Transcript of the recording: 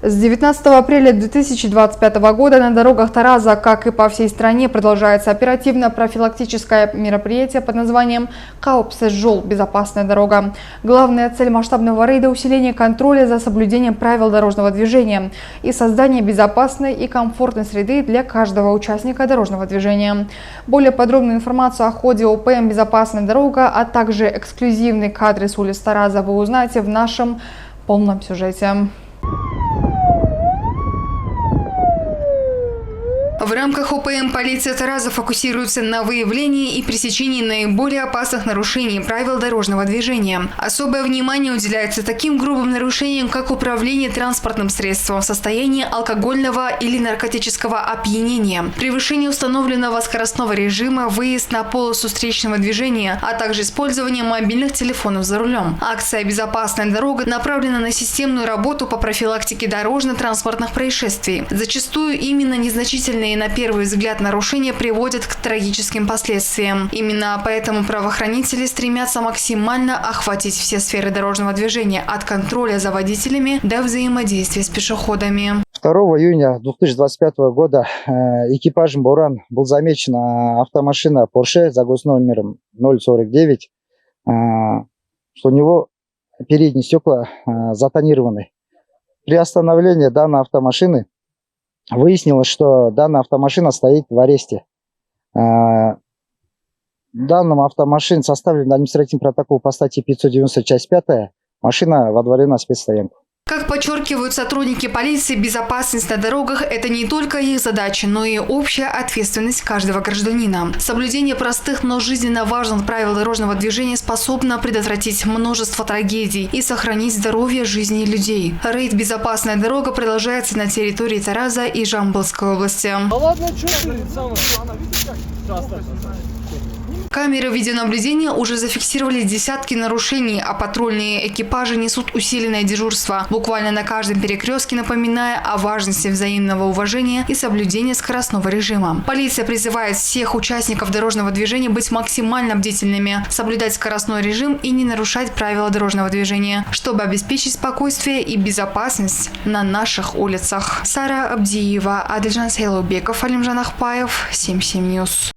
С 19 апреля 2025 года на дорогах Тараза, как и по всей стране, продолжается оперативно-профилактическое мероприятие под названием «Кауапсыз жол» – безопасная дорога. Главная цель масштабного рейда – усиление контроля за соблюдением правил дорожного движения и создание безопасной и комфортной среды для каждого участника дорожного движения. Более подробную информацию о ходе ОПМ «Безопасная дорога», а также эксклюзивные кадры с улиц Тараза вы узнаете в нашем полном сюжете. В рамках ОПМ полиция Тараза фокусируется на выявлении и пресечении наиболее опасных нарушений правил дорожного движения. Особое внимание уделяется таким грубым нарушениям, как управление транспортным средством в состоянии алкогольного или наркотического опьянения, превышение установленного скоростного режима, выезд на полосу встречного движения, а также использование мобильных телефонов за рулем. Акция «Безопасная дорога» направлена на системную работу по профилактике дорожно-транспортных происшествий. Зачастую именно незначительные на первый взгляд нарушения приводят к трагическим последствиям. Именно поэтому правоохранители стремятся максимально охватить все сферы дорожного движения от контроля за водителями до взаимодействия с пешеходами. 2 июня 2025 года экипажем «Буран» был замечен автомашина Porsche за госномером 049, что у него передние стекла затонированы. При остановлении данной автомашины выяснилось, что данная автомашина стоит в аресте. Данному автомашине составлен административный протокол по статье 590, часть 5. Машина водворена в спецстоянку. Как подчеркивают сотрудники полиции, безопасность на дорогах – это не только их задача, но и общая ответственность каждого гражданина. Соблюдение простых, но жизненно важных правил дорожного движения способно предотвратить множество трагедий и сохранить здоровье жизни людей. Рейд «Безопасная дорога» продолжается на территории Тараза и Жамбылской области. Камеры видеонаблюдения уже зафиксировали десятки нарушений, а патрульные экипажи несут усиленное дежурство, буквально на каждом перекрестке напоминая о важности взаимного уважения и соблюдения скоростного режима. Полиция призывает всех участников дорожного движения быть максимально бдительными, соблюдать скоростной режим и не нарушать правила дорожного движения, чтобы обеспечить спокойствие и безопасность на наших улицах. Сара Абдиева, Адельжан Сейлубеков, Алимжан Ахпаев, 77 News.